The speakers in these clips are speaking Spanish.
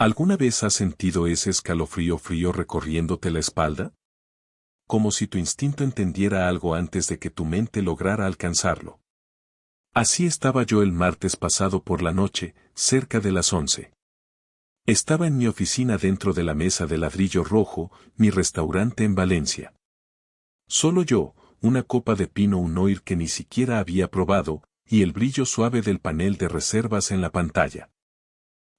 ¿Alguna vez has sentido ese escalofrío frío recorriéndote la espalda? Como si tu instinto entendiera algo antes de que tu mente lograra alcanzarlo. Así estaba yo el martes pasado por la noche, cerca de las 11. Estaba en mi oficina dentro de la mesa de ladrillo rojo, mi restaurante en Valencia. Solo yo, una copa de Pinot Noir que ni siquiera había probado, y el brillo suave del panel de reservas en la pantalla.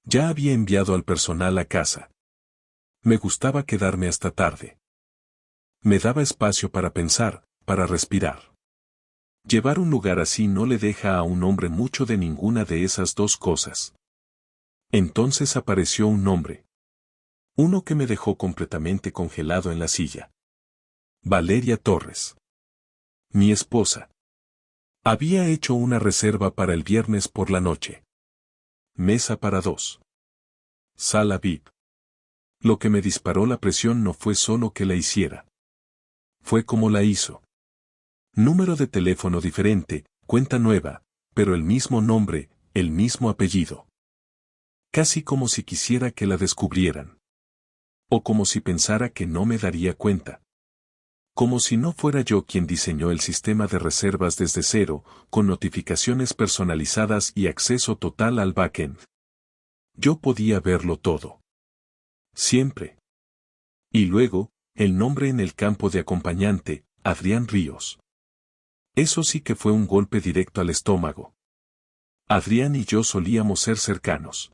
Ya había enviado al personal a casa. Me gustaba quedarme hasta tarde. Me daba espacio para pensar, para respirar. Llevar un lugar así no le deja a un hombre mucho de ninguna de esas dos cosas. Entonces apareció un nombre. Uno que me dejó completamente congelado en la silla. Valeria Torres. Mi esposa. Había hecho una reserva para el viernes por la noche. Mesa para 2. Sala VIP. Lo que me disparó la presión no fue solo que la hiciera. Fue como la hizo. Número de teléfono diferente, cuenta nueva, pero el mismo nombre, el mismo apellido. Casi como si quisiera que la descubrieran. O como si pensara que no me daría cuenta. Como si no fuera yo quien diseñó el sistema de reservas desde cero, con notificaciones personalizadas y acceso total al backend. Yo podía verlo todo. Siempre. Y luego, el nombre en el campo de acompañante, Adrián Ríos. Eso sí que fue un golpe directo al estómago. Adrián y yo solíamos ser cercanos.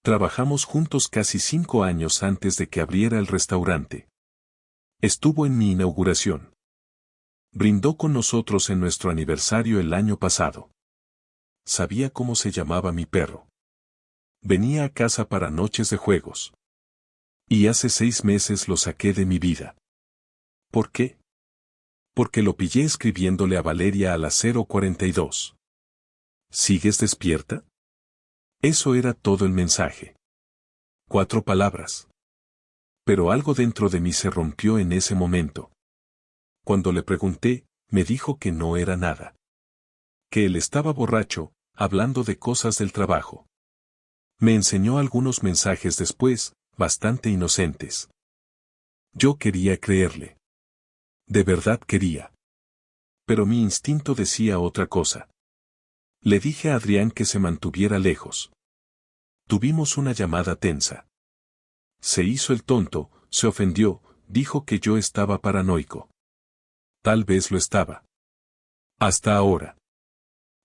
Trabajamos juntos casi 5 años antes de que abriera el restaurante. Estuvo en mi inauguración. Brindó con nosotros en nuestro aniversario el año pasado. Sabía cómo se llamaba mi perro. Venía a casa para noches de juegos. Y hace 6 meses lo saqué de mi vida. ¿Por qué? Porque lo pillé escribiéndole a Valeria a las 0:42. ¿Sigues despierta? Eso era todo el mensaje. 4 palabras. Pero algo dentro de mí se rompió en ese momento. Cuando le pregunté, me dijo que no era nada. Que él estaba borracho, hablando de cosas del trabajo. Me enseñó algunos mensajes después, bastante inocentes. Yo quería creerle. De verdad quería. Pero mi instinto decía otra cosa. Le dije a Adrián que se mantuviera lejos. Tuvimos una llamada tensa. Se hizo el tonto, se ofendió, dijo que yo estaba paranoico. Tal vez lo estaba. Hasta ahora.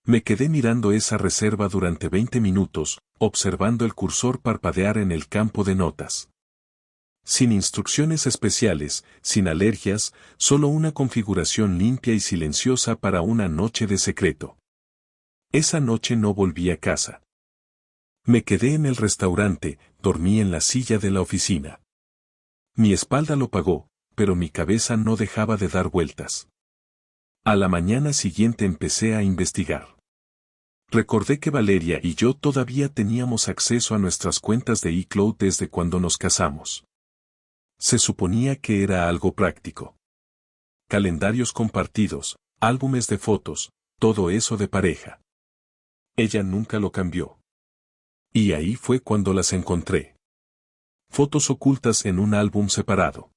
Me quedé mirando esa reserva durante 20 minutos, observando el cursor parpadear en el campo de notas. Sin instrucciones especiales, sin alergias, solo una configuración limpia y silenciosa para una noche de secreto. Esa noche no volví a casa. Me quedé en el restaurante, dormí en la silla de la oficina. Mi espalda lo pagó, pero mi cabeza no dejaba de dar vueltas. A la mañana siguiente empecé a investigar. Recordé que Valeria y yo todavía teníamos acceso a nuestras cuentas de iCloud desde cuando nos casamos. Se suponía que era algo práctico. Calendarios compartidos, álbumes de fotos, todo eso de pareja. Ella nunca lo cambió. Y ahí fue cuando las encontré. Fotos ocultas en un álbum separado.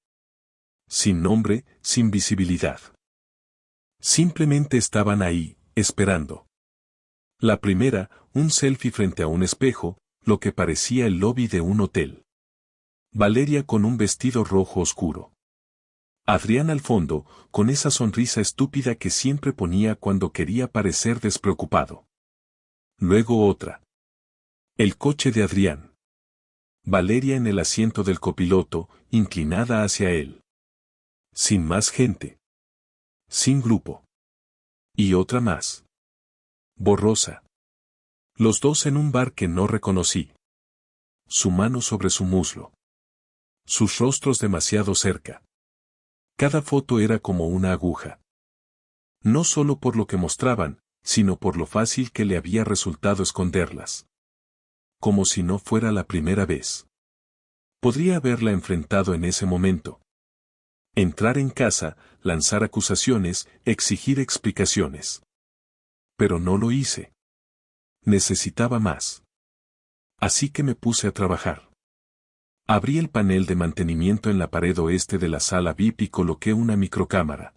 Sin nombre, sin visibilidad. Simplemente estaban ahí, esperando. La primera, un selfie frente a un espejo, lo que parecía el lobby de un hotel. Valeria con un vestido rojo oscuro. Adrián al fondo, con esa sonrisa estúpida que siempre ponía cuando quería parecer despreocupado. Luego otra. El coche de Adrián. Valeria en el asiento del copiloto, inclinada hacia él. Sin más gente. Sin grupo. Y otra más. Borrosa. Los dos en un bar que no reconocí. Su mano sobre su muslo. Sus rostros demasiado cerca. Cada foto era como una aguja. No solo por lo que mostraban, sino por lo fácil que le había resultado esconderlas. Como si no fuera la primera vez. Podría haberla enfrentado en ese momento. Entrar en casa, lanzar acusaciones, exigir explicaciones. Pero no lo hice. Necesitaba más. Así que me puse a trabajar. Abrí el panel de mantenimiento en la pared oeste de la sala VIP y coloqué una microcámara.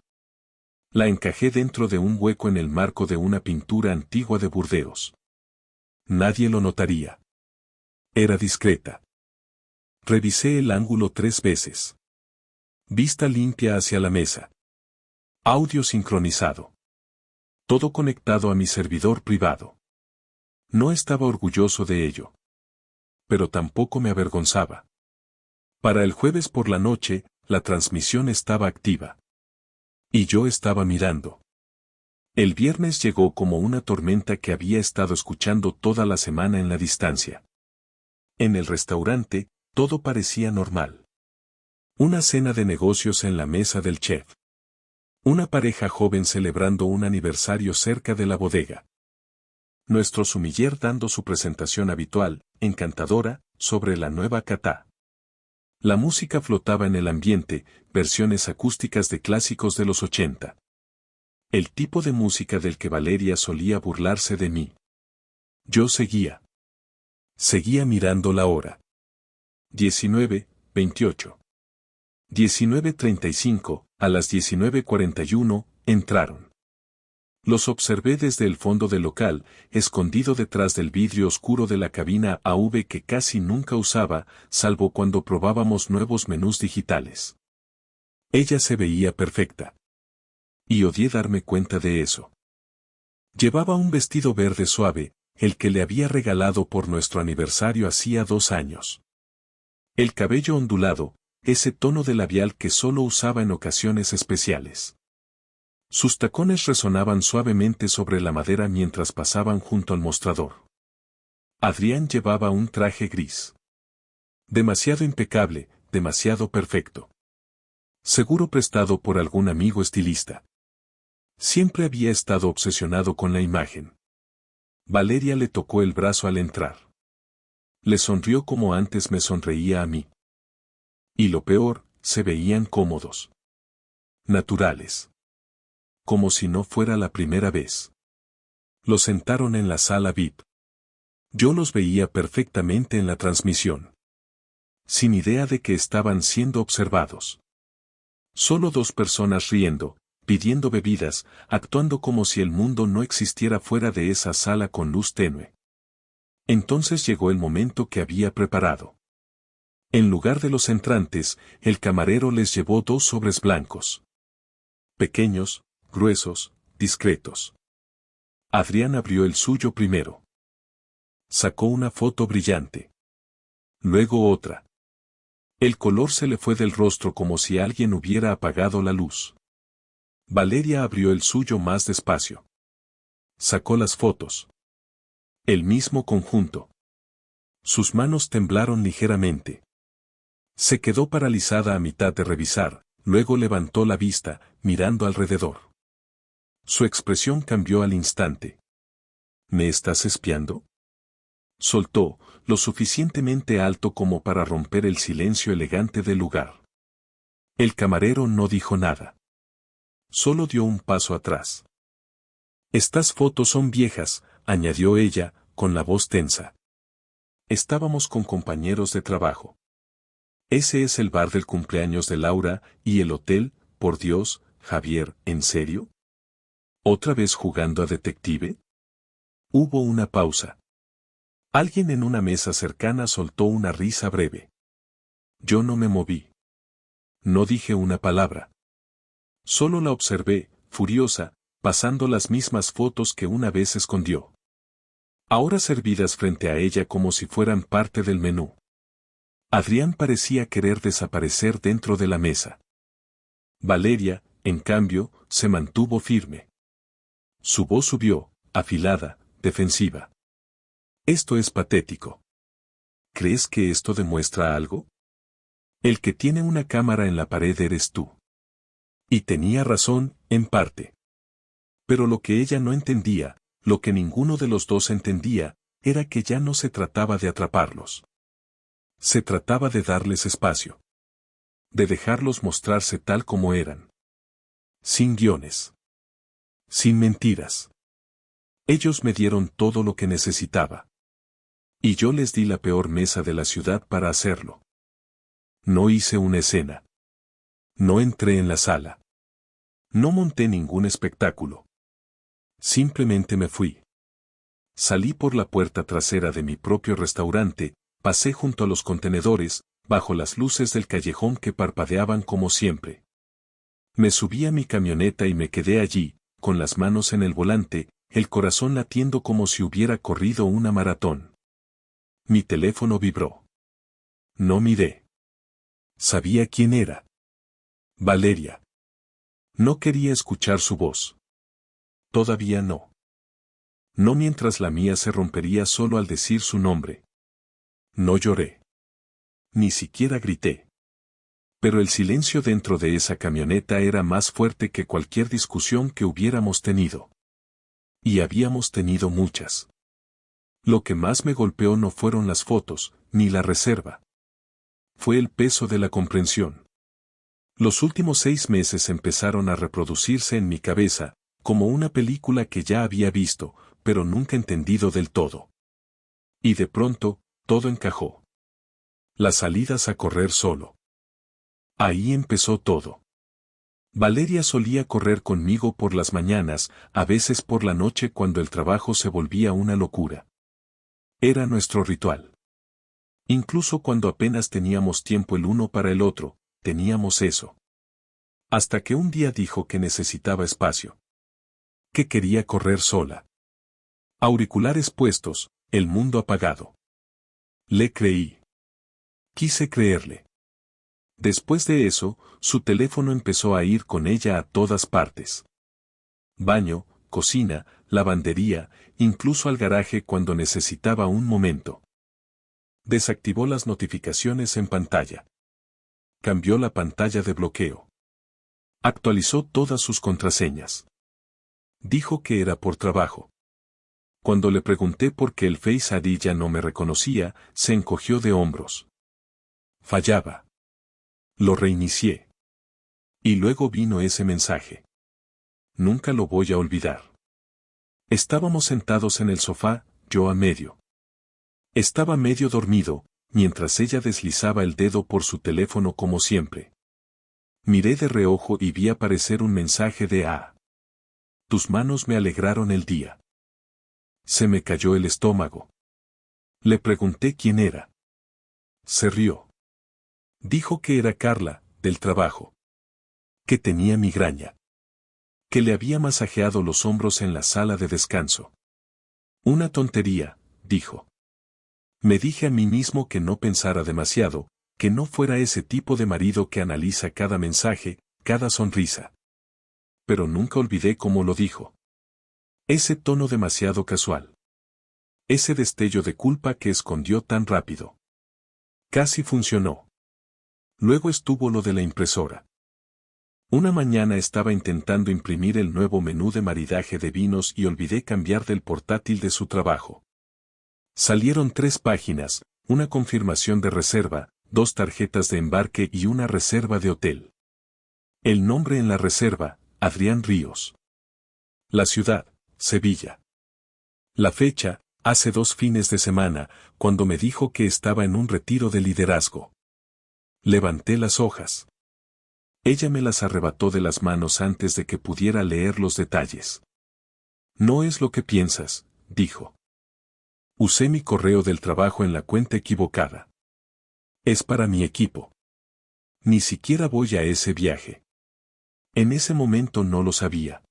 La encajé dentro de un hueco en el marco de una pintura antigua de Burdeos. Nadie lo notaría. Era discreta. Revisé el ángulo 3 veces. Vista limpia hacia la mesa. Audio sincronizado. Todo conectado a mi servidor privado. No estaba orgulloso de ello. Pero tampoco me avergonzaba. Para el jueves por la noche, la transmisión estaba activa. Y yo estaba mirando. El viernes llegó como una tormenta que había estado escuchando toda la semana en la distancia. En el restaurante, todo parecía normal. Una cena de negocios en la mesa del chef. Una pareja joven celebrando un aniversario cerca de la bodega. Nuestro sumiller dando su presentación habitual, encantadora, sobre la nueva Kata. La música flotaba en el ambiente, versiones acústicas de clásicos de los 80. El tipo de música del que Valeria solía burlarse de mí. Yo seguía. Seguía mirando la hora. 19:28. 19:35, a las 19:41, entraron. Los observé desde el fondo del local, escondido detrás del vidrio oscuro de la cabina AV que casi nunca usaba, salvo cuando probábamos nuevos menús digitales. Ella se veía perfecta. Y odié darme cuenta de eso. Llevaba un vestido verde suave, el que le había regalado por nuestro aniversario hacía 2 años. El cabello ondulado, ese tono de labial que solo usaba en ocasiones especiales. Sus tacones resonaban suavemente sobre la madera mientras pasaban junto al mostrador. Adrián llevaba un traje gris. Demasiado impecable, demasiado perfecto. Seguro prestado por algún amigo estilista. Siempre había estado obsesionado con la imagen. Valeria le tocó el brazo al entrar. Le sonrió como antes me sonreía a mí. Y lo peor, se veían cómodos. Naturales. Como si no fuera la primera vez. Los sentaron en la sala VIP. Yo los veía perfectamente en la transmisión. Sin idea de que estaban siendo observados. Solo 2 personas riendo, pidiendo bebidas, actuando como si el mundo no existiera fuera de esa sala con luz tenue. Entonces llegó el momento que había preparado. En lugar de los entrantes, el camarero les llevó 2 sobres blancos. Pequeños, gruesos, discretos. Adrián abrió el suyo primero. Sacó una foto brillante. Luego otra. El color se le fue del rostro como si alguien hubiera apagado la luz. Valeria abrió el suyo más despacio. Sacó las fotos. El mismo conjunto. Sus manos temblaron ligeramente. Se quedó paralizada a mitad de revisar, luego levantó la vista, mirando alrededor. Su expresión cambió al instante. ¿Me estás espiando? Soltó, lo suficientemente alto como para romper el silencio elegante del lugar. El camarero no dijo nada. Solo dio un paso atrás. Estas fotos son viejas, añadió ella, con la voz tensa. Estábamos con compañeros de trabajo. Ese es el bar del cumpleaños de Laura, y el hotel, por Dios, Javier, ¿en serio? ¿Otra vez jugando a detective? Hubo una pausa. Alguien en una mesa cercana soltó una risa breve. Yo no me moví. No dije una palabra. Solo la observé, furiosa, pasando las mismas fotos que una vez escondió. Ahora servidas frente a ella como si fueran parte del menú. Adrián parecía querer desaparecer dentro de la mesa. Valeria, en cambio, se mantuvo firme. Su voz subió, afilada, defensiva. Esto es patético. ¿Crees que esto demuestra algo? El que tiene una cámara en la pared eres tú. Y tenía razón, en parte. Pero lo que ella no entendía, lo que ninguno de los dos entendía, era que ya no se trataba de atraparlos. Se trataba de darles espacio. De dejarlos mostrarse tal como eran. Sin guiones. Sin mentiras. Ellos me dieron todo lo que necesitaba. Y yo les di la peor mesa de la ciudad para hacerlo. No hice una escena. No entré en la sala. No monté ningún espectáculo. Simplemente me fui. Salí por la puerta trasera de mi propio restaurante, pasé junto a los contenedores, bajo las luces del callejón que parpadeaban como siempre. Me subí a mi camioneta y me quedé allí, con las manos en el volante, el corazón latiendo como si hubiera corrido una maratón. Mi teléfono vibró. No miré. Sabía quién era. Valeria. No quería escuchar su voz. Todavía no. No mientras la mía se rompería solo al decir su nombre. No lloré. Ni siquiera grité. Pero el silencio dentro de esa camioneta era más fuerte que cualquier discusión que hubiéramos tenido. Y habíamos tenido muchas. Lo que más me golpeó no fueron las fotos, ni la reserva. Fue el peso de la comprensión. Los últimos 6 meses empezaron a reproducirse en mi cabeza, como una película que ya había visto, pero nunca entendido del todo. Y de pronto, todo encajó. Las salidas a correr solo. Ahí empezó todo. Valeria solía correr conmigo por las mañanas, a veces por la noche cuando el trabajo se volvía una locura. Era nuestro ritual. Incluso cuando apenas teníamos tiempo el uno para el otro, teníamos eso. Hasta que un día dijo que necesitaba espacio. Que quería correr sola. Auriculares puestos, el mundo apagado. Le creí. Quise creerle. Después de eso, su teléfono empezó a ir con ella a todas partes. Baño, cocina, lavandería, incluso al garaje cuando necesitaba un momento. Desactivó las notificaciones en pantalla. Cambió la pantalla de bloqueo. Actualizó todas sus contraseñas. Dijo que era por trabajo. Cuando le pregunté por qué el Face ID ya no me reconocía, se encogió de hombros. Fallaba. Lo reinicié. Y luego vino ese mensaje. Nunca lo voy a olvidar. Estábamos sentados en el sofá, yo a medio. Estaba medio dormido, mientras ella deslizaba el dedo por su teléfono como siempre. Miré de reojo y vi aparecer un mensaje de A. Tus manos me alegraron el día. Se me cayó el estómago. Le pregunté quién era. Se rió. Dijo que era Carla, del trabajo. Que tenía migraña. Que le había masajeado los hombros en la sala de descanso. Una tontería, dijo. Me dije a mí mismo que no pensara demasiado, que no fuera ese tipo de marido que analiza cada mensaje, cada sonrisa. Pero nunca olvidé cómo lo dijo. Ese tono demasiado casual. Ese destello de culpa que escondió tan rápido. Casi funcionó. Luego estuvo lo de la impresora. Una mañana estaba intentando imprimir el nuevo menú de maridaje de vinos y olvidé cambiar del portátil de su trabajo. Salieron 3 páginas, una confirmación de reserva, 2 tarjetas de embarque y una reserva de hotel. El nombre en la reserva, Adrián Ríos. La ciudad, Sevilla. La fecha, hace 2 fines de semana, cuando me dijo que estaba en un retiro de liderazgo. Levanté las hojas. Ella me las arrebató de las manos antes de que pudiera leer los detalles. No es lo que piensas, dijo. Usé mi correo del trabajo en la cuenta equivocada. Es para mi equipo. Ni siquiera voy a ese viaje. En ese momento no lo sabía.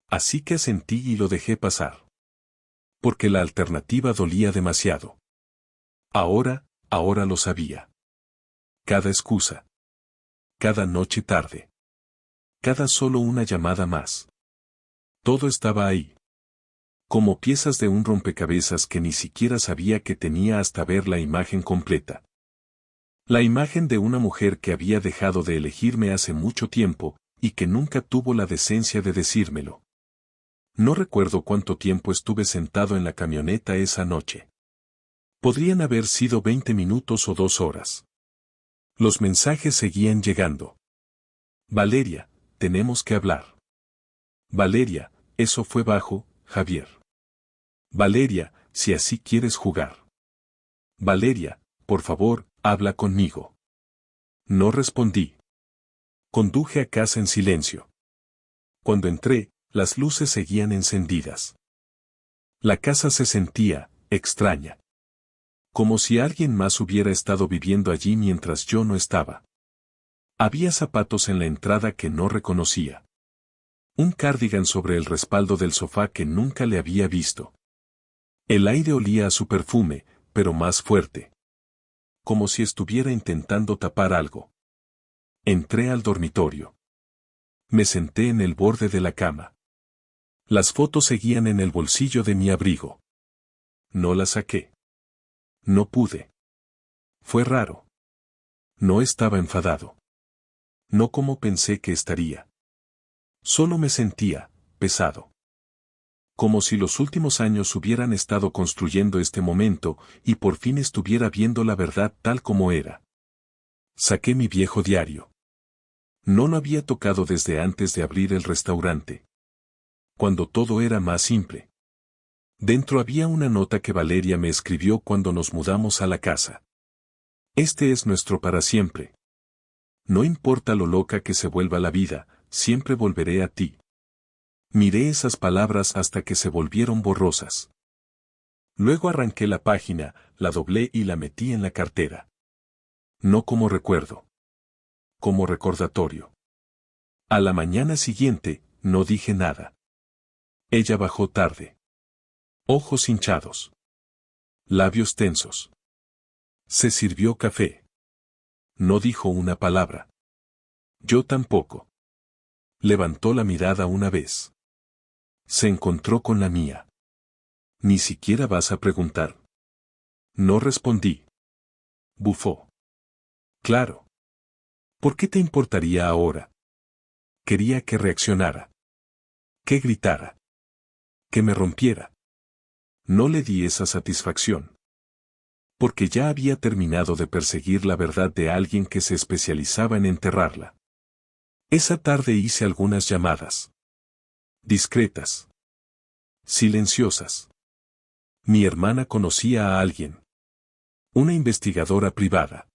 Así que asentí y lo dejé pasar. Porque la alternativa dolía demasiado. Ahora lo sabía. Cada excusa. Cada noche tarde. Cada solo una llamada más. Todo estaba ahí. Como piezas de un rompecabezas que ni siquiera sabía que tenía hasta ver la imagen completa. La imagen de una mujer que había dejado de elegirme hace mucho tiempo, y que nunca tuvo la decencia de decírmelo. No recuerdo cuánto tiempo estuve sentado en la camioneta esa noche. Podrían haber sido 20 minutos o 2 horas. Los mensajes seguían llegando. Valeria, tenemos que hablar. Valeria, eso fue bajo, Javier. Valeria, si así quieres jugar. Valeria, por favor, habla conmigo. No respondí. Conduje a casa en silencio. Cuando entré, las luces seguían encendidas. La casa se sentía extraña. Como si alguien más hubiera estado viviendo allí mientras yo no estaba. Había zapatos en la entrada que no reconocía. Un cardigan sobre el respaldo del sofá que nunca le había visto. El aire olía a su perfume, pero más fuerte. Como si estuviera intentando tapar algo. Entré al dormitorio. Me senté en el borde de la cama. Las fotos seguían en el bolsillo de mi abrigo. No las saqué. No pude. Fue raro. No estaba enfadado. No como pensé que estaría. Solo me sentía pesado. Como si los últimos años hubieran estado construyendo este momento y por fin estuviera viendo la verdad tal como era. Saqué mi viejo diario. No lo había tocado desde antes de abrir el restaurante. Cuando todo era más simple. Dentro había una nota que Valeria me escribió cuando nos mudamos a la casa. Este es nuestro para siempre. No importa lo loca que se vuelva la vida, siempre volveré a ti. Miré esas palabras hasta que se volvieron borrosas. Luego arranqué la página, la doblé y la metí en la cartera. No como recuerdo. Como recordatorio. A la mañana siguiente, no dije nada. Ella bajó tarde. Ojos hinchados. Labios tensos. Se sirvió café. No dijo una palabra. Yo tampoco. Levantó la mirada una vez. Se encontró con la mía. Ni siquiera vas a preguntar. No respondí. Bufó. Claro. ¿Por qué te importaría ahora? Quería que reaccionara. Que gritara. Que me rompiera. No le di esa satisfacción. Porque ya había terminado de perseguir la verdad de alguien que se especializaba en enterrarla. Esa tarde hice algunas llamadas. Discretas. Silenciosas. Mi hermana conocía a alguien. Una investigadora privada.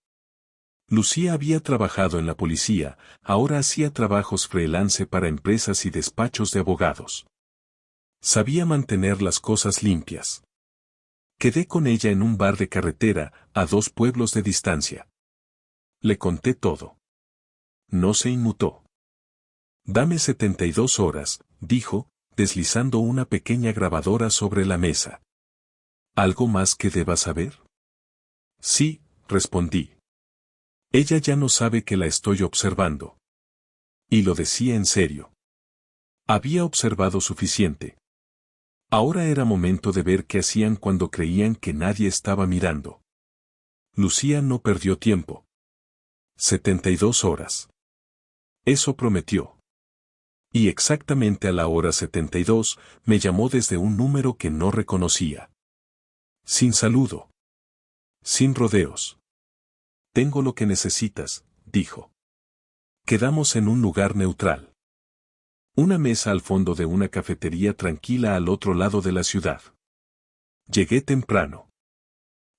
Lucía había trabajado en la policía, ahora hacía trabajos freelance para empresas y despachos de abogados. Sabía mantener las cosas limpias. Quedé con ella en un bar de carretera, a 2 pueblos de distancia. Le conté todo. No se inmutó. Dame 72 horas, dijo, deslizando una pequeña grabadora sobre la mesa. ¿Algo más que deba saber? Sí, respondí. Ella ya no sabe que la estoy observando. Y lo decía en serio. Había observado suficiente. Ahora era momento de ver qué hacían cuando creían que nadie estaba mirando. Lucía no perdió tiempo. 72 horas. Eso prometió. Y exactamente a la hora 72, me llamó desde un número que no reconocía. Sin saludo. Sin rodeos. Tengo lo que necesitas, dijo. Quedamos en un lugar neutral. Una mesa al fondo de una cafetería tranquila al otro lado de la ciudad. Llegué temprano.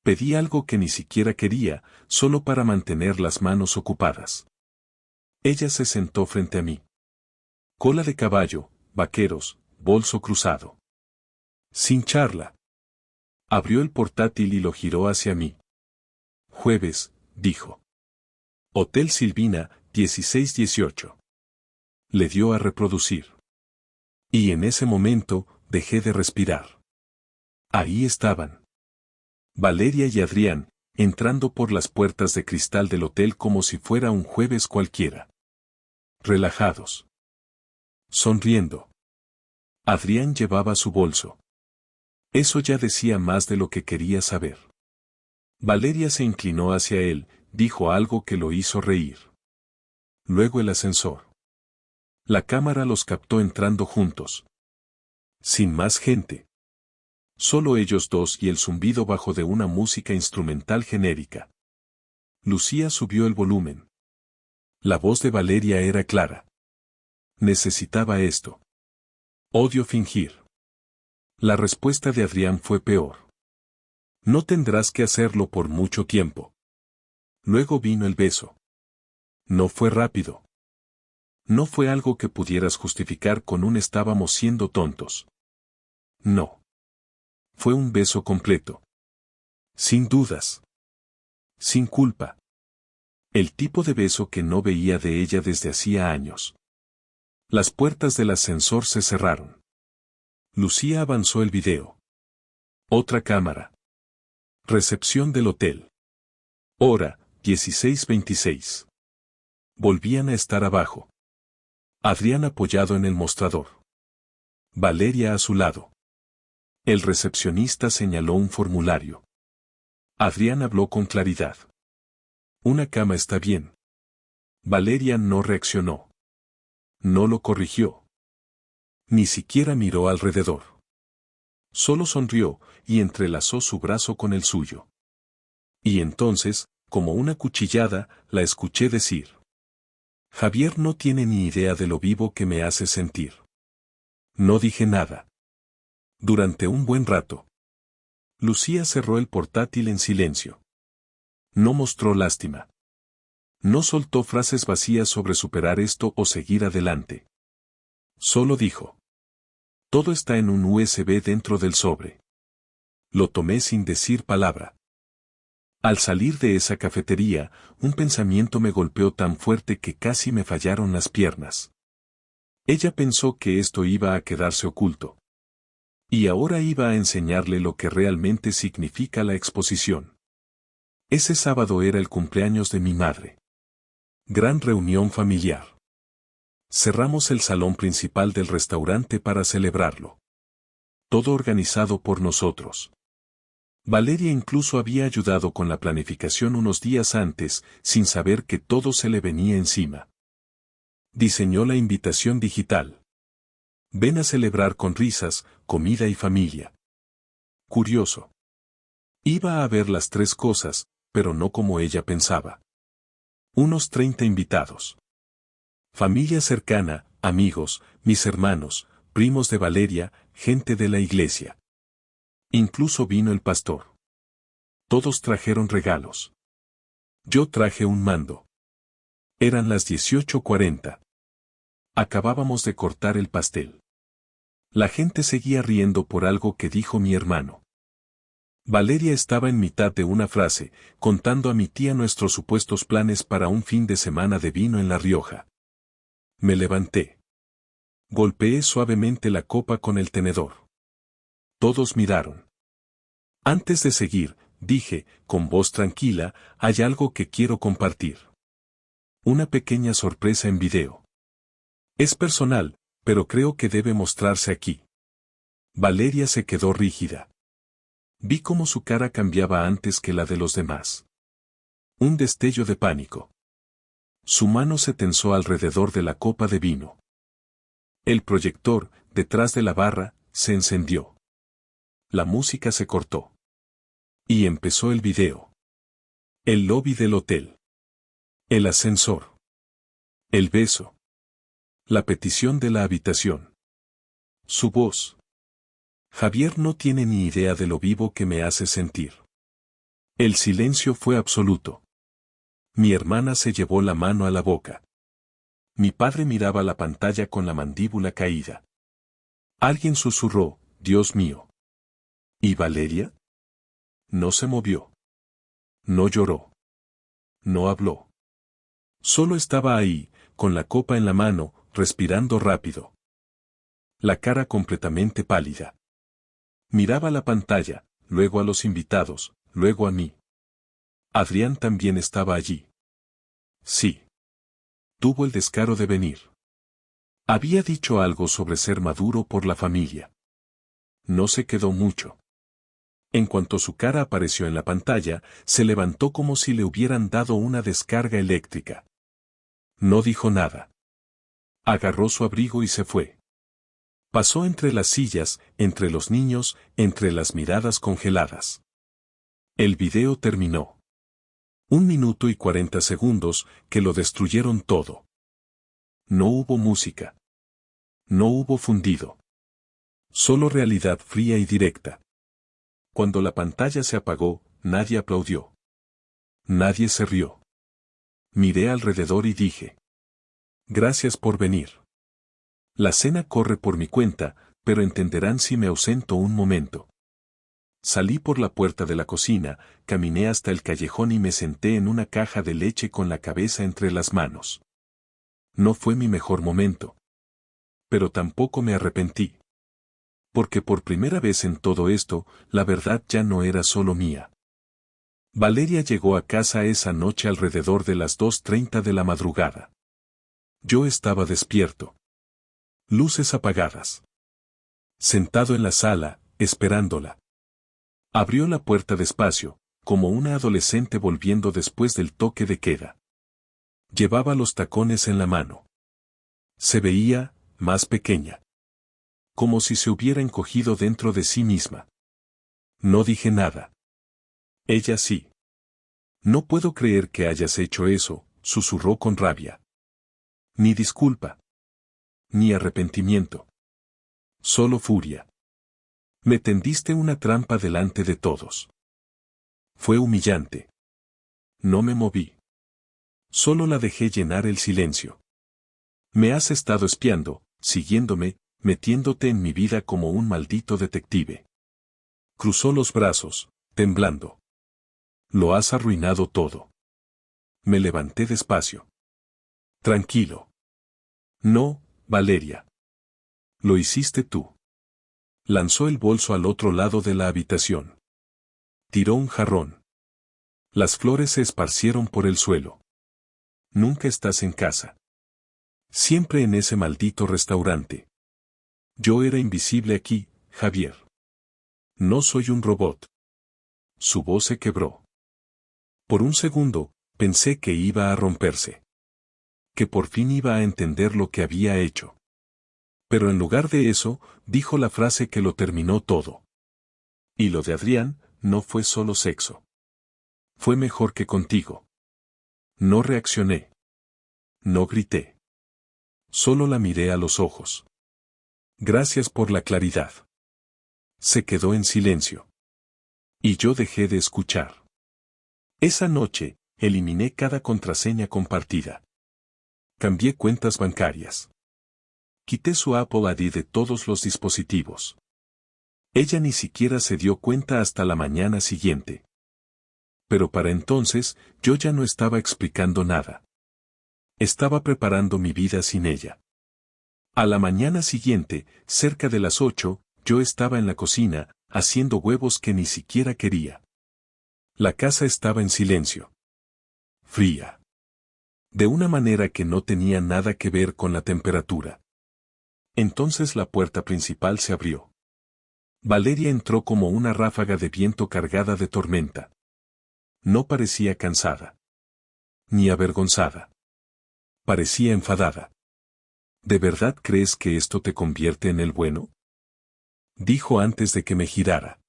Pedí algo que ni siquiera quería, solo para mantener las manos ocupadas. Ella se sentó frente a mí. Cola de caballo, vaqueros, bolso cruzado. Sin charla. Abrió el portátil y lo giró hacia mí. Jueves, dijo. Hotel Silvina, 1618. Le dio a reproducir. Y en ese momento, dejé de respirar. Ahí estaban. Valeria y Adrián, entrando por las puertas de cristal del hotel como si fuera un jueves cualquiera. Relajados. Sonriendo. Adrián llevaba su bolso. Eso ya decía más de lo que quería saber. Valeria se inclinó hacia él, dijo algo que lo hizo reír. Luego el ascensor. La cámara los captó entrando juntos. Sin más gente. Solo ellos dos y el zumbido bajo de una música instrumental genérica. Lucía subió el volumen. La voz de Valeria era clara. Necesitaba esto. Odio fingir. La respuesta de Adrián fue peor. No tendrás que hacerlo por mucho tiempo. Luego vino el beso. No fue rápido. No fue algo que pudieras justificar con un estábamos siendo tontos. No. Fue un beso completo. Sin dudas. Sin culpa. El tipo de beso que no veía de ella desde hacía años. Las puertas del ascensor se cerraron. Lucía avanzó el video. Otra cámara. Recepción del hotel. Hora, 16:26. Volvían a estar abajo. Adrián apoyado en el mostrador. Valeria a su lado. El recepcionista señaló un formulario. Adrián habló con claridad. Una cama está bien. Valeria no reaccionó. No lo corrigió. Ni siquiera miró alrededor. Solo sonrió y entrelazó su brazo con el suyo. Y entonces, como una cuchillada, la escuché decir: Javier no tiene ni idea de lo vivo que me hace sentir. No dije nada. Durante un buen rato. Lucía cerró el portátil en silencio. No mostró lástima. No soltó frases vacías sobre superar esto o seguir adelante. Solo dijo: todo está en un USB dentro del sobre. Lo tomé sin decir palabra. Al salir de esa cafetería, un pensamiento me golpeó tan fuerte que casi me fallaron las piernas. Ella pensó que esto iba a quedarse oculto. Y ahora iba a enseñarle lo que realmente significa la exposición. Ese sábado era el cumpleaños de mi madre. Gran reunión familiar. Cerramos el salón principal del restaurante para celebrarlo. Todo organizado por nosotros. Valeria incluso había ayudado con la planificación unos días antes, sin saber que todo se le venía encima. Diseñó la invitación digital. Ven a celebrar con risas, comida y familia. Curioso. Iba a haber las tres cosas, pero no como ella pensaba. Unos 30 invitados. Familia cercana, amigos, mis hermanos, primos de Valeria, gente de la iglesia. Incluso vino el pastor. Todos trajeron regalos. Yo traje un mando. Eran las 18:40. Acabábamos de cortar el pastel. La gente seguía riendo por algo que dijo mi hermano. Valeria estaba en mitad de una frase, contando a mi tía nuestros supuestos planes para un fin de semana de vino en La Rioja. Me levanté. Golpeé suavemente la copa con el tenedor. Todos miraron. Antes de seguir, dije, con voz tranquila, hay algo que quiero compartir. Una pequeña sorpresa en video. Es personal, pero creo que debe mostrarse aquí. Valeria se quedó rígida. Vi cómo su cara cambiaba antes que la de los demás. Un destello de pánico. Su mano se tensó alrededor de la copa de vino. El proyector, detrás de la barra, se encendió. La música se cortó. Y empezó el video. El lobby del hotel. El ascensor. El beso. La petición de la habitación. Su voz. Javier no tiene ni idea de lo vivo que me hace sentir. El silencio fue absoluto. Mi hermana se llevó la mano a la boca. Mi padre miraba la pantalla con la mandíbula caída. Alguien susurró, Dios mío. ¿Y Valeria? No se movió. No lloró. No habló. Solo estaba ahí, con la copa en la mano, respirando rápido. La cara completamente pálida. Miraba la pantalla, luego a los invitados, luego a mí. Adrián también estaba allí. Sí. Tuvo el descaro de venir. Había dicho algo sobre ser maduro por la familia. No se quedó mucho. En cuanto su cara apareció en la pantalla, se levantó como si le hubieran dado una descarga eléctrica. No dijo nada. Agarró su abrigo y se fue. Pasó entre las sillas, entre los niños, entre las miradas congeladas. El video terminó. 1 minuto y 40 segundos, que lo destruyeron todo. No hubo música. No hubo fundido. Solo realidad fría y directa. Cuando la pantalla se apagó, nadie aplaudió. Nadie se rió. Miré alrededor y dije: gracias por venir. La cena corre por mi cuenta, pero entenderán si me ausento un momento. Salí por la puerta de la cocina, caminé hasta el callejón y me senté en una caja de leche con la cabeza entre las manos. No fue mi mejor momento. Pero tampoco me arrepentí. Porque por primera vez en todo esto, la verdad ya no era solo mía. Valeria llegó a casa esa noche alrededor de las 2:30 de la madrugada. Yo estaba despierto. Luces apagadas. Sentado en la sala, esperándola. Abrió la puerta despacio, como una adolescente volviendo después del toque de queda. Llevaba los tacones en la mano. Se veía, más pequeña. Como si se hubiera encogido dentro de sí misma. No dije nada. Ella sí. No puedo creer que hayas hecho eso, susurró con rabia. Ni disculpa. Ni arrepentimiento. Solo furia. Me tendiste una trampa delante de todos. Fue humillante. No me moví. Solo la dejé llenar el silencio. Me has estado espiando, siguiéndome, metiéndote en mi vida como un maldito detective. Cruzó los brazos, temblando. Lo has arruinado todo. Me levanté despacio. Tranquilo. No, Valeria. Lo hiciste tú. Lanzó el bolso al otro lado de la habitación. Tiró un jarrón. Las flores se esparcieron por el suelo. Nunca estás en casa. Siempre en ese maldito restaurante. Yo era invisible aquí, Javier. No soy un robot. Su voz se quebró. Por un segundo, pensé que iba a romperse. Que por fin iba a entender lo que había hecho. Pero en lugar de eso, dijo la frase que lo terminó todo. Y lo de Adrián, no fue solo sexo. Fue mejor que contigo. No reaccioné. No grité. Solo la miré a los ojos. Gracias por la claridad. Se quedó en silencio. Y yo dejé de escuchar. Esa noche, eliminé cada contraseña compartida. Cambié cuentas bancarias. Quité su Apple ID de todos los dispositivos. Ella ni siquiera se dio cuenta hasta la mañana siguiente. Pero para entonces, yo ya no estaba explicando nada. Estaba preparando mi vida sin ella. A la mañana siguiente, cerca de las 8, yo estaba en la cocina, haciendo huevos que ni siquiera quería. La casa estaba en silencio. Fría. De una manera que no tenía nada que ver con la temperatura. Entonces la puerta principal se abrió. Valeria entró como una ráfaga de viento cargada de tormenta. No parecía cansada. Ni avergonzada. Parecía enfadada. ¿De verdad crees que esto te convierte en el bueno? Dijo antes de que me girara.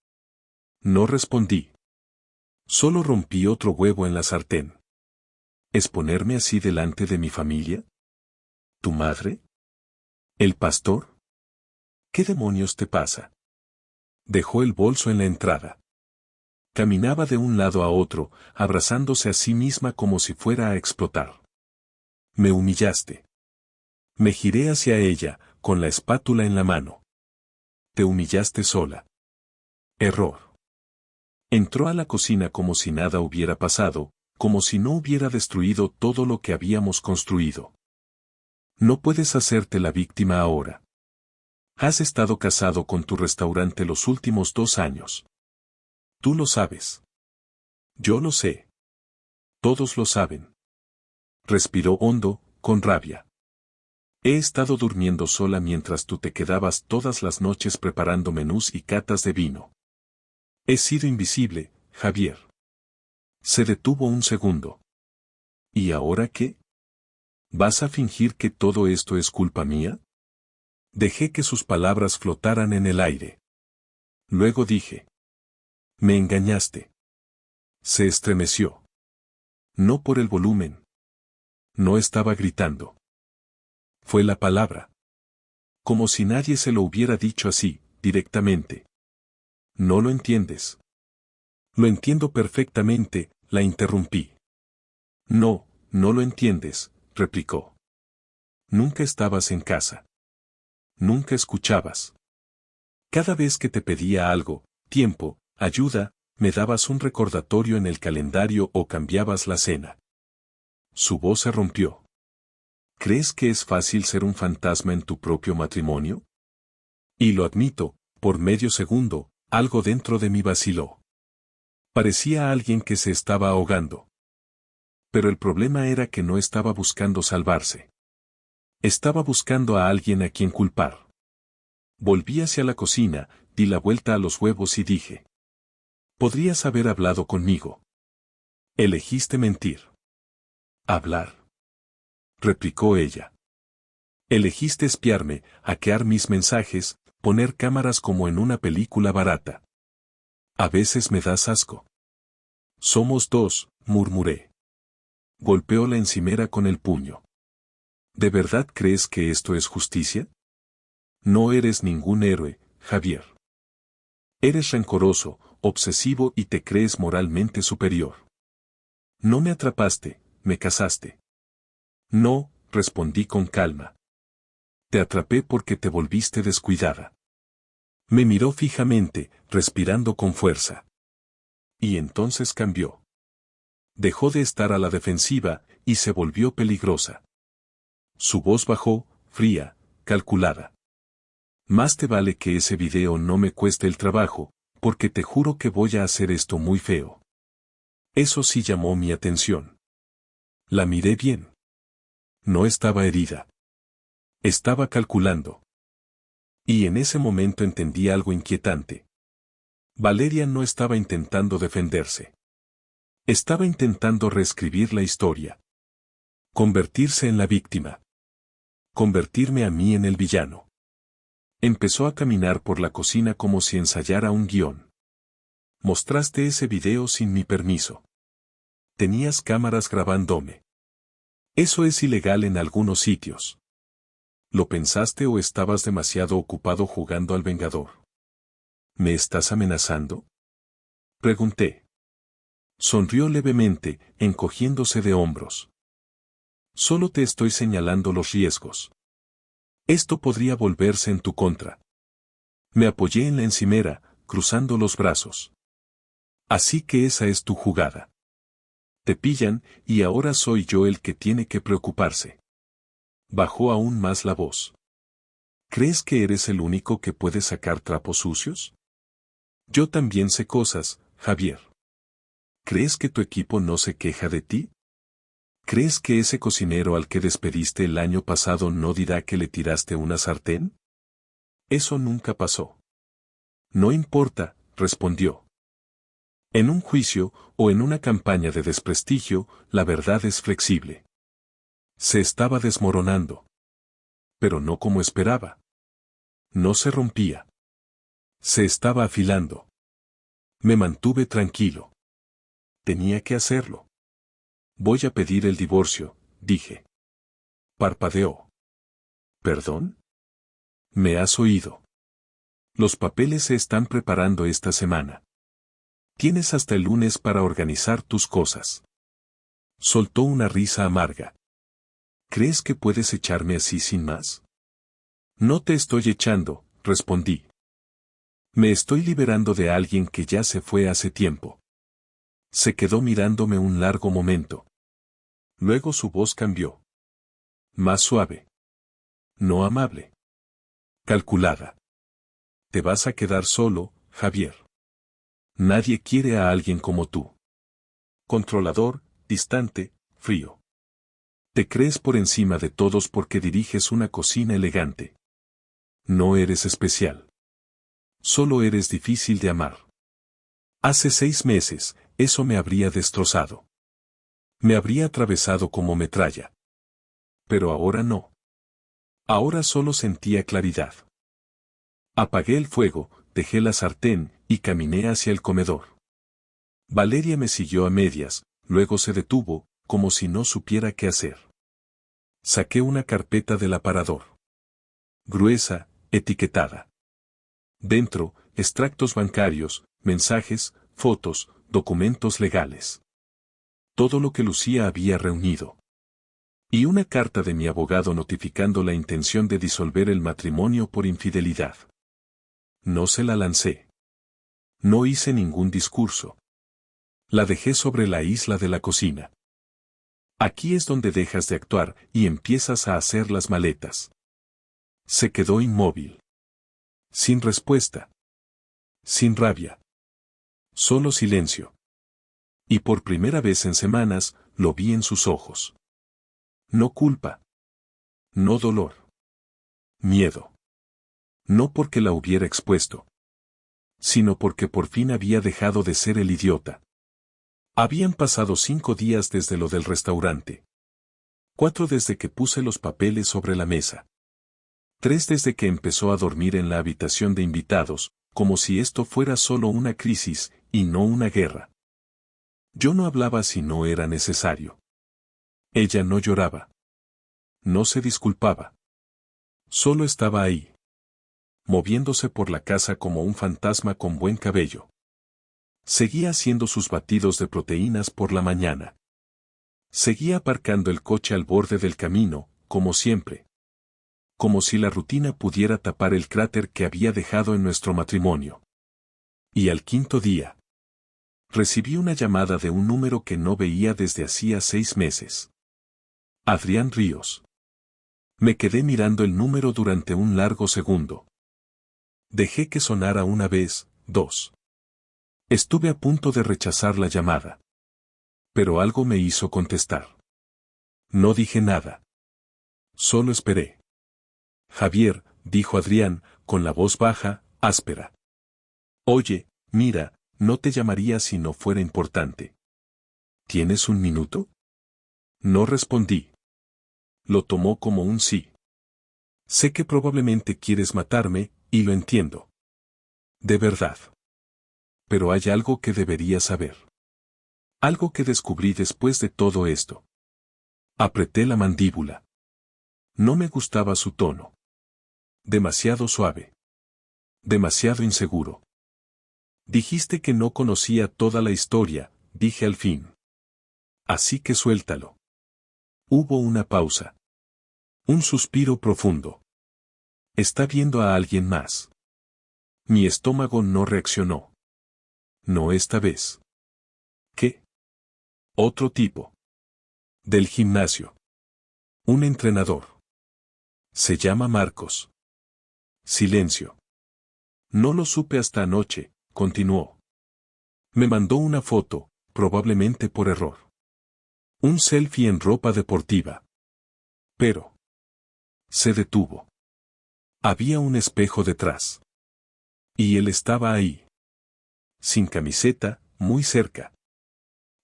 No respondí. Solo rompí otro huevo en la sartén. ¿Exponerme así delante de mi familia? ¿Tu madre? ¿El pastor? ¿Qué demonios te pasa? Dejó el bolso en la entrada. Caminaba de un lado a otro, abrazándose a sí misma como si fuera a explotar. Me humillaste. Me giré hacia ella, con la espátula en la mano. Te humillaste sola. Error. Entró a la cocina como si nada hubiera pasado, como si no hubiera destruido todo lo que habíamos construido. No puedes hacerte la víctima ahora. Has estado casado con tu restaurante los últimos 2 años. Tú lo sabes. Yo lo sé. Todos lo saben. Respiró hondo, con rabia. He estado durmiendo sola mientras tú te quedabas todas las noches preparando menús y catas de vino. He sido invisible, Javier. Se detuvo un segundo. ¿Y ahora qué? ¿Vas a fingir que todo esto es culpa mía? Dejé que sus palabras flotaran en el aire. Luego dije. Me engañaste. Se estremeció. No por el volumen. No estaba gritando. Fue la palabra. Como si nadie se lo hubiera dicho así, directamente. No lo entiendes. Lo entiendo perfectamente, la interrumpí. No, No lo entiendes, replicó. Nunca estabas en casa. Nunca escuchabas. Cada vez que te pedía algo, tiempo, ayuda, me dabas un recordatorio en el calendario o cambiabas la cena. Su voz se rompió. ¿Crees que es fácil ser un fantasma en tu propio matrimonio? Y lo admito, por medio segundo, algo dentro de mí vaciló. Parecía alguien que se estaba ahogando. Pero el problema era que no estaba buscando salvarse. Estaba buscando a alguien a quien culpar. Volví hacia la cocina, di la vuelta a los huevos y dije: podrías haber hablado conmigo. Elegiste mentir. Hablar, replicó ella. Elegiste espiarme, hackear mis mensajes, poner cámaras como en una película barata. A veces me das asco. Somos dos, murmuré. Golpeó la encimera con el puño. ¿De verdad crees que esto es justicia? No eres ningún héroe, Javier. Eres rencoroso, obsesivo y te crees moralmente superior. No me atrapaste, me cazaste. No, respondí con calma. Te atrapé porque te volviste descuidada. Me miró fijamente, respirando con fuerza. Y entonces cambió. Dejó de estar a la defensiva, y se volvió peligrosa. Su voz bajó, fría, calculada. Más te vale que ese video no me cueste el trabajo, porque te juro que voy a hacer esto muy feo. Eso sí llamó mi atención. La miré bien. No estaba herida. Estaba calculando. Y en ese momento entendí algo inquietante. Valeria no estaba intentando defenderse. Estaba intentando reescribir la historia. Convertirse en la víctima. Convertirme a mí en el villano. Empezó a caminar por la cocina como si ensayara un guión. Mostraste ese video sin mi permiso. Tenías cámaras grabándome. Eso es ilegal en algunos sitios. ¿Lo pensaste o estabas demasiado ocupado jugando al vengador? ¿Me estás amenazando? Pregunté. Sonrió levemente, encogiéndose de hombros. Solo te estoy señalando los riesgos. Esto podría volverse en tu contra. Me apoyé en la encimera, cruzando los brazos. Así que esa es tu jugada. Te pillan, y ahora soy yo el que tiene que preocuparse. Bajó aún más la voz. ¿Crees que eres el único que puede sacar trapos sucios? Yo también sé cosas, Javier. ¿Crees que tu equipo no se queja de ti? ¿Crees que ese cocinero al que despediste el año pasado no dirá que le tiraste una sartén? Eso nunca pasó. No importa, respondió. En un juicio, o en una campaña de desprestigio, la verdad es flexible. Se estaba desmoronando. Pero no como esperaba. No se rompía. Se estaba afilando. Me mantuve tranquilo. Tenía que hacerlo. Voy a pedir el divorcio, dije. Parpadeó. ¿Perdón? ¿Me has oído? Los papeles se están preparando esta semana. Tienes hasta el lunes para organizar tus cosas. Soltó una risa amarga. ¿Crees que puedes echarme así sin más? No te estoy echando, respondí. Me estoy liberando de alguien que ya se fue hace tiempo. Se quedó mirándome un largo momento. Luego su voz cambió. Más suave. No amable. Calculada. Te vas a quedar solo, Javier. Nadie quiere a alguien como tú. Controlador, distante, frío. Te crees por encima de todos porque diriges una cocina elegante. No eres especial. Solo eres difícil de amar. Hace 6 meses, eso me habría destrozado. Me habría atravesado como metralla. Pero ahora no. Ahora solo sentía claridad. Apagué el fuego, dejé la sartén, y caminé hacia el comedor. Valeria me siguió a medias, luego se detuvo, como si no supiera qué hacer. Saqué una carpeta del aparador. Gruesa, etiquetada. Dentro, extractos bancarios, mensajes, fotos, documentos legales. Todo lo que Lucía había reunido. Y una carta de mi abogado notificando la intención de disolver el matrimonio por infidelidad. No se la lancé. No hice ningún discurso. La dejé sobre la isla de la cocina. Aquí es donde dejas de actuar y empiezas a hacer las maletas. Se quedó inmóvil. Sin respuesta. Sin rabia. Solo silencio. Y por primera vez en semanas, lo vi en sus ojos. No culpa. No dolor. Miedo. No porque la hubiera expuesto, sino porque por fin había dejado de ser el idiota. Habían pasado 5 días desde lo del restaurante. 4 desde que puse los papeles sobre la mesa. 3 desde que empezó a dormir en la habitación de invitados, como si esto fuera solo una crisis, y no una guerra. Yo no hablaba si no era necesario. Ella no lloraba. No se disculpaba. Solo estaba ahí, moviéndose por la casa como un fantasma con buen cabello. Seguía haciendo sus batidos de proteínas por la mañana. Seguía aparcando el coche al borde del camino, como siempre. Como si la rutina pudiera tapar el cráter que había dejado en nuestro matrimonio. Y al 5.º día, recibí una llamada de un número que no veía desde hacía 6 meses. Adrián Ríos. Me quedé mirando el número durante un largo segundo. Dejé que sonara una vez, 2. Estuve a punto de rechazar la llamada. Pero algo me hizo contestar. No dije nada. Solo esperé. Javier, dijo Adrián, con la voz baja, áspera. Oye, mira, no te llamaría si no fuera importante. ¿Tienes un minuto? No respondí. Lo tomó como un sí. Sé que probablemente quieres matarme, y lo entiendo. De verdad. Pero hay algo que deberías saber. Algo que descubrí después de todo esto. Apreté la mandíbula. No me gustaba su tono. Demasiado suave. Demasiado inseguro. Dijiste que no conocía toda la historia, dije al fin. Así que suéltalo. Hubo una pausa. Un suspiro profundo. Está viendo a alguien más. Mi estómago no reaccionó. No esta vez. ¿Qué? Otro tipo. Del gimnasio. Un entrenador. Se llama Marcos. Silencio. No lo supe hasta anoche, continuó. Me mandó una foto, probablemente por error. Un selfie en ropa deportiva. Pero. Se detuvo. Había un espejo detrás. Y él estaba ahí. Sin camiseta, muy cerca.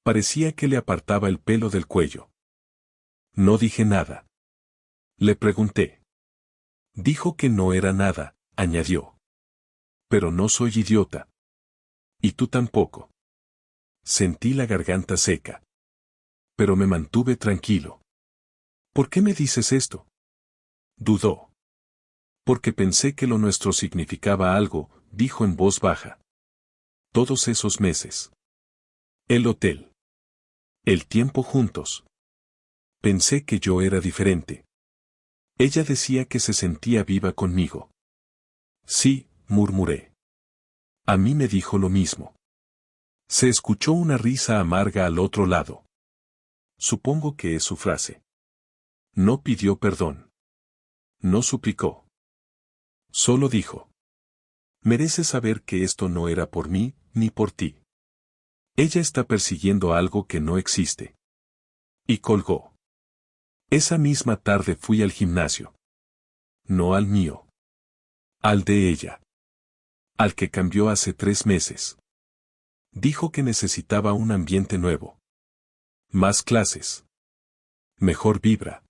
Parecía que le apartaba el pelo del cuello. No dije nada. Le pregunté. Dijo que no era nada, añadió. Pero no soy idiota. Y tú tampoco. Sentí la garganta seca. Pero me mantuve tranquilo. ¿Por qué me dices esto? Dudó. Porque pensé que lo nuestro significaba algo, dijo en voz baja. Todos esos meses. El hotel. El tiempo juntos. Pensé que yo era diferente. Ella decía que se sentía viva conmigo. Sí, murmuré. A mí me dijo lo mismo. Se escuchó una risa amarga al otro lado. Supongo que es su frase. No pidió perdón. No suplicó. Solo dijo. Mereces saber que esto no era por mí, ni por ti. Ella está persiguiendo algo que no existe. Y colgó. Esa misma tarde fui al gimnasio. No al mío. Al de ella. Al que cambió hace 3 meses. Dijo que necesitaba un ambiente nuevo. Más clases. Mejor vibra.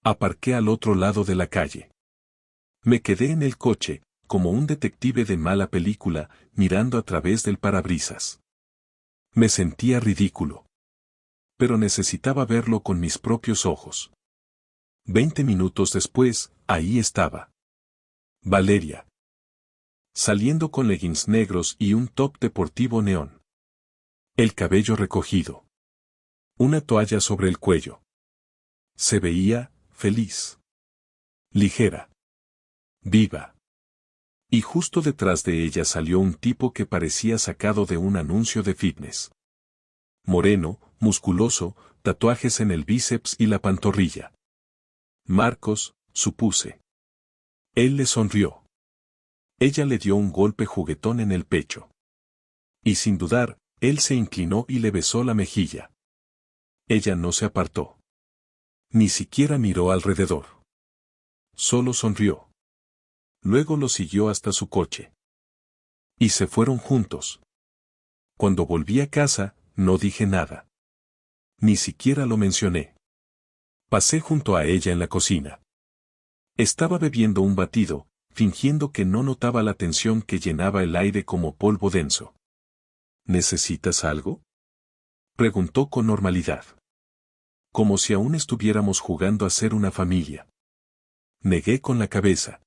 Aparqué al otro lado de la calle. Me quedé en el coche, como un detective de mala película, mirando a través del parabrisas. Me sentía ridículo. Pero necesitaba verlo con mis propios ojos. 20 minutos después, ahí estaba. Valeria. Saliendo con leggings negros y un top deportivo neón. El cabello recogido. Una toalla sobre el cuello. Se veía feliz, ligera, viva. Y justo detrás de ella salió un tipo que parecía sacado de un anuncio de fitness. Moreno, musculoso, tatuajes en el bíceps y la pantorrilla. Marcos, supuse. Él le sonrió. Ella le dio un golpe juguetón en el pecho. Y sin dudar, él se inclinó y le besó la mejilla. Ella no se apartó. Ni siquiera miró alrededor. Solo sonrió. Luego lo siguió hasta su coche. Y se fueron juntos. Cuando volví a casa, no dije nada. Ni siquiera lo mencioné. Pasé junto a ella en la cocina. Estaba bebiendo un batido, fingiendo que no notaba la tensión que llenaba el aire como polvo denso. ¿Necesitas algo?, preguntó con normalidad. Como si aún estuviéramos jugando a ser una familia. Negué con la cabeza.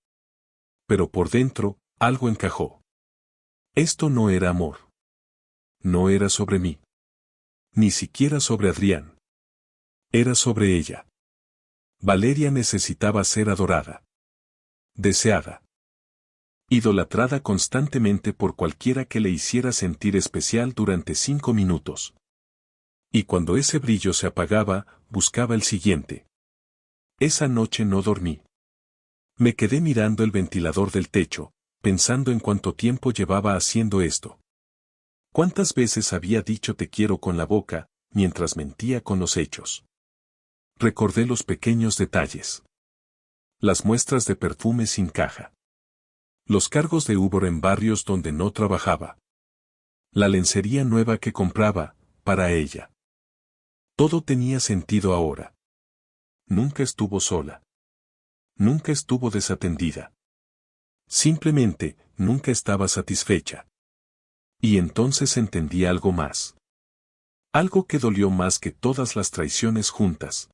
Pero por dentro, algo encajó. Esto no era amor. No era sobre mí. Ni siquiera sobre Adrián. Era sobre ella. Valeria necesitaba ser adorada. Deseada. Idolatrada constantemente por cualquiera que le hiciera sentir especial durante 5 minutos. Y cuando ese brillo se apagaba, buscaba el siguiente. Esa noche no dormí. Me quedé mirando el ventilador del techo, pensando en cuánto tiempo llevaba haciendo esto. ¿Cuántas veces había dicho te quiero con la boca, mientras mentía con los hechos? Recordé los pequeños detalles. Las muestras de perfume sin caja. Los cargos de Uber en barrios donde no trabajaba. La lencería nueva que compraba, para ella. Todo tenía sentido ahora. Nunca estuvo sola. Nunca estuvo desatendida. Simplemente, nunca estaba satisfecha. Y entonces entendí algo más. Algo que dolió más que todas las traiciones juntas.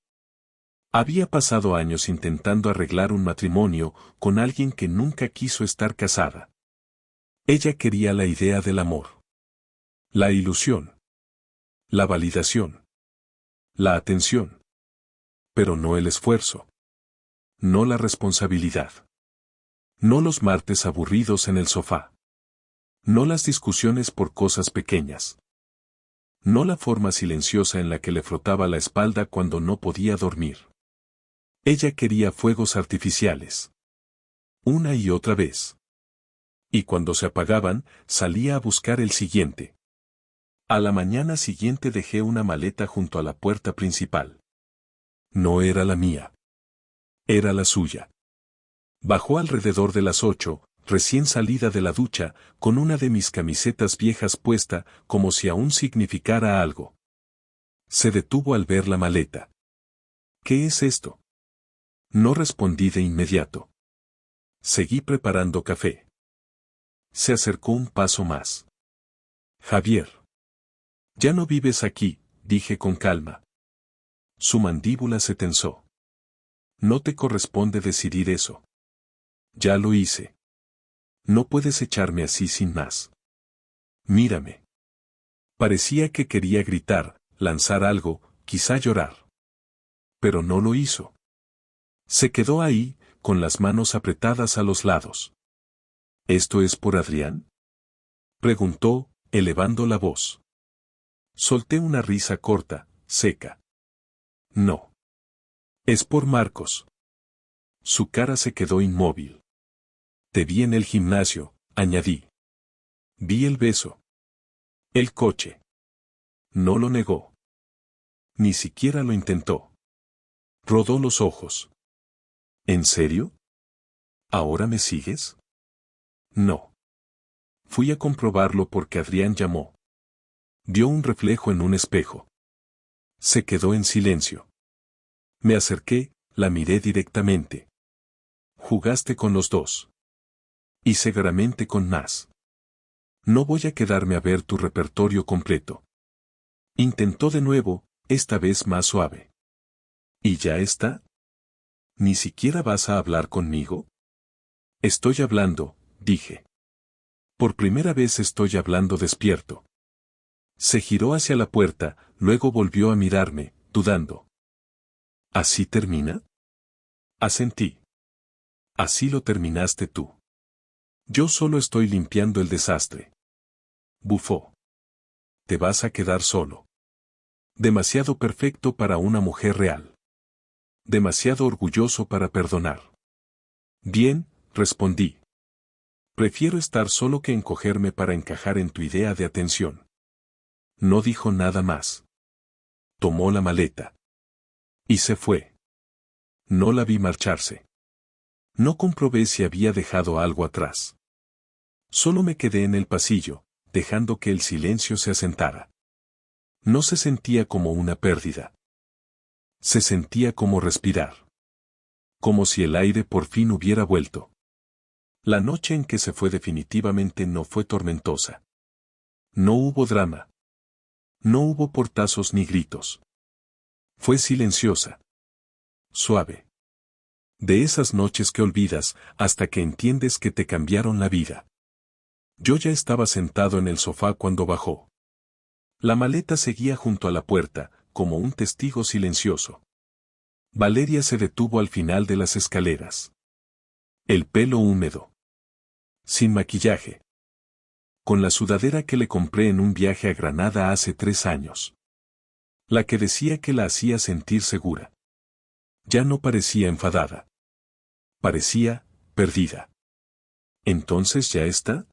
Había pasado años intentando arreglar un matrimonio con alguien que nunca quiso estar casada. Ella quería la idea del amor. La ilusión. La validación. La atención. Pero no el esfuerzo. No la responsabilidad. No los martes aburridos en el sofá. No las discusiones por cosas pequeñas. No la forma silenciosa en la que le frotaba la espalda cuando no podía dormir. Ella quería fuegos artificiales. Una y otra vez. Y cuando se apagaban, salía a buscar el siguiente. A la mañana siguiente dejé una maleta junto a la puerta principal. No era la mía. Era la suya. Bajó alrededor de las 8, recién salida de la ducha, con una de mis camisetas viejas puesta, como si aún significara algo. Se detuvo al ver la maleta. ¿Qué es esto? No respondí de inmediato. Seguí preparando café. Se acercó un paso más. Javier. Ya no vives aquí, dije con calma. Su mandíbula se tensó. No te corresponde decidir eso. Ya lo hice. No puedes echarme así sin más. Mírame. Parecía que quería gritar, lanzar algo, quizá llorar. Pero no lo hizo. Se quedó ahí, con las manos apretadas a los lados. ¿Esto es por Adrián?, preguntó, elevando la voz. Solté una risa corta, seca. No. Es por Marcos. Su cara se quedó inmóvil. Te vi en el gimnasio, añadí. Vi el beso. El coche. No lo negó. Ni siquiera lo intentó. Rodó los ojos. ¿En serio? ¿Ahora me sigues? No. Fui a comprobarlo porque Adrián llamó. Vio un reflejo en un espejo. Se quedó en silencio. Me acerqué, la miré directamente. Jugaste con los dos. Y seguramente con más. No voy a quedarme a ver tu repertorio completo. Intentó de nuevo, esta vez más suave. ¿Y ya está? ¿Ni siquiera vas a hablar conmigo? Estoy hablando, dije. Por primera vez estoy hablando despierto. Se giró hacia la puerta, luego volvió a mirarme, dudando. ¿Así termina? Asentí. Así lo terminaste tú. Yo solo estoy limpiando el desastre. Bufó. Te vas a quedar solo. Demasiado perfecto para una mujer real. Demasiado orgulloso para perdonar. Bien, respondí. Prefiero estar solo que encogerme para encajar en tu idea de atención. No dijo nada más. Tomó la maleta. Y se fue. No la vi marcharse. No comprobé si había dejado algo atrás. Solo me quedé en el pasillo, dejando que el silencio se asentara. No se sentía como una pérdida. Se sentía como respirar. Como si el aire por fin hubiera vuelto. La noche en que se fue definitivamente no fue tormentosa. No hubo drama. No hubo portazos ni gritos. Fue silenciosa. Suave. De esas noches que olvidas hasta que entiendes que te cambiaron la vida. Yo ya estaba sentado en el sofá cuando bajó. La maleta seguía junto a la puerta, como un testigo silencioso. Valeria se detuvo al final de las escaleras. El pelo húmedo. Sin maquillaje. Con la sudadera que le compré en un viaje a Granada hace 3 años. La que decía que la hacía sentir segura. Ya no parecía enfadada. Parecía perdida. ¿Entonces ya está?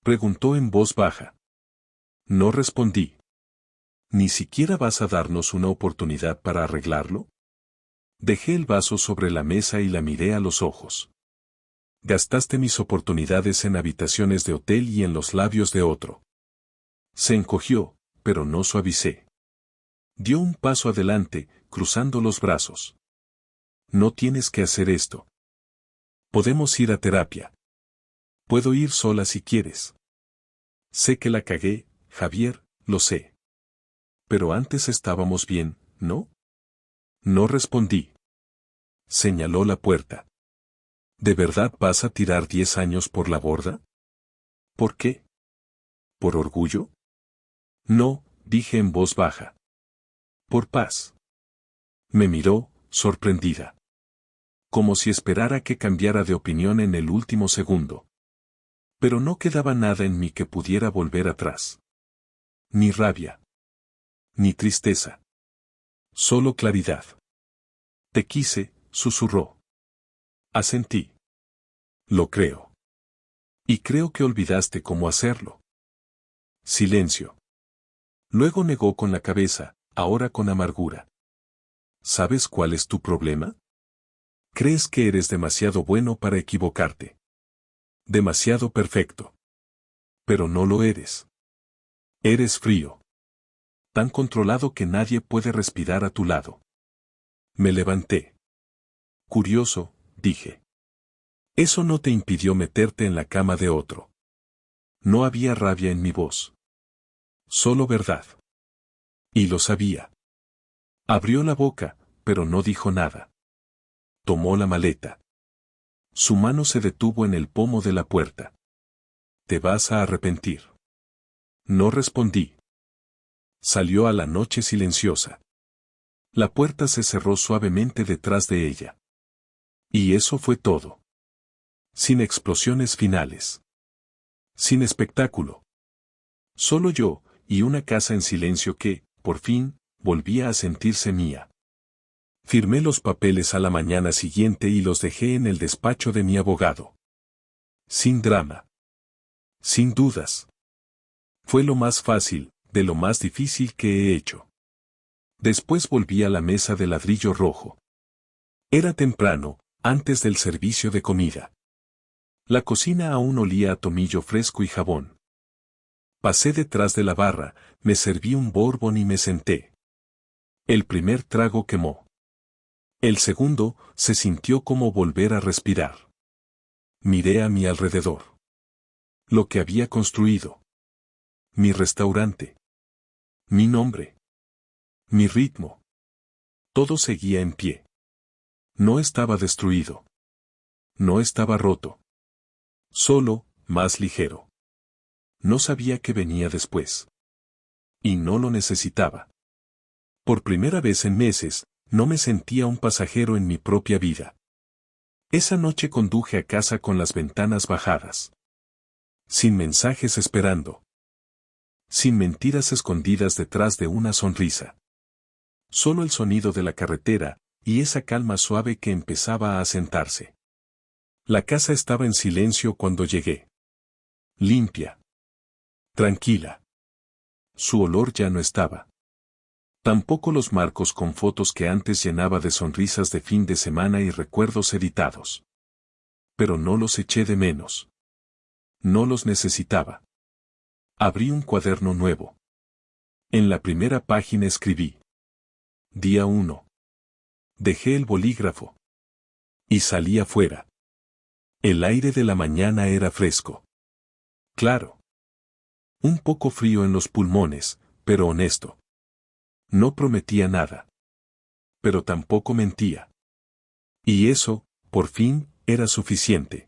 Preguntó en voz baja. No respondí. ¿Ni siquiera vas a darnos una oportunidad para arreglarlo? Dejé el vaso sobre la mesa y la miré a los ojos. Gastaste mis oportunidades en habitaciones de hotel y en los labios de otro. Se encogió, pero no suavicé. Dio un paso adelante, cruzando los brazos. No tienes que hacer esto. Podemos ir a terapia. Puedo ir sola si quieres. Sé que la cagué, Javier, lo sé. Pero antes estábamos bien, ¿no? No respondí. Señaló la puerta. ¿De verdad vas a tirar 10 años por la borda? ¿Por qué? ¿Por orgullo? No, dije en voz baja. Por paz. Me miró, sorprendida. Como si esperara que cambiara de opinión en el último segundo. Pero no quedaba nada en mí que pudiera volver atrás. Ni rabia. Ni tristeza. Solo claridad. Te quise, susurró. Asentí. Lo creo. Y creo que olvidaste cómo hacerlo. Silencio. Luego negó con la cabeza, ahora con amargura. ¿Sabes cuál es tu problema? Crees que eres demasiado bueno para equivocarte. Demasiado perfecto. Pero no lo eres. Eres frío. Tan controlado que nadie puede respirar a tu lado. Me levanté. Curioso, dije. Eso no te impidió meterte en la cama de otro. No había rabia en mi voz. Solo verdad. Y lo sabía. Abrió la boca, pero no dijo nada. Tomó la maleta. Su mano se detuvo en el pomo de la puerta. Te vas a arrepentir. No respondí. Salió a la noche silenciosa. La puerta se cerró suavemente detrás de ella. Y eso fue todo. Sin explosiones finales. Sin espectáculo. Solo yo, y una casa en silencio que, por fin, volvía a sentirse mía. Firmé los papeles a la mañana siguiente y los dejé en el despacho de mi abogado. Sin drama. Sin dudas. Fue lo más fácil, de lo más difícil que he hecho. Después volví a la mesa de ladrillo rojo. Era temprano, antes del servicio de comida. La cocina aún olía a tomillo fresco y jabón. Pasé detrás de la barra, me serví un bourbon y me senté. El primer trago quemó. El segundo, se sintió como volver a respirar. Miré a mi alrededor. Lo que había construido. Mi restaurante. Mi nombre. Mi ritmo. Todo seguía en pie. No estaba destruido. No estaba roto. Solo, más ligero. No sabía qué venía después. Y no lo necesitaba. Por primera vez en meses, No me sentía un pasajero en mi propia vida. Esa noche conduje a casa con las ventanas bajadas. Sin mensajes esperando. Sin mentiras escondidas detrás de una sonrisa. Solo el sonido de la carretera, y esa calma suave que empezaba a asentarse. La casa estaba en silencio cuando llegué. Limpia. Tranquila. Su olor ya no estaba. Tampoco los marcos con fotos que antes llenaba de sonrisas de fin de semana y recuerdos editados. Pero no los eché de menos. No los necesitaba. Abrí un cuaderno nuevo. En la primera página escribí. Día 1. Dejé el bolígrafo. Y salí afuera. El aire de la mañana era fresco. Claro. Un poco frío en los pulmones, pero honesto. No prometía nada. Pero tampoco mentía. Y eso, por fin, era suficiente.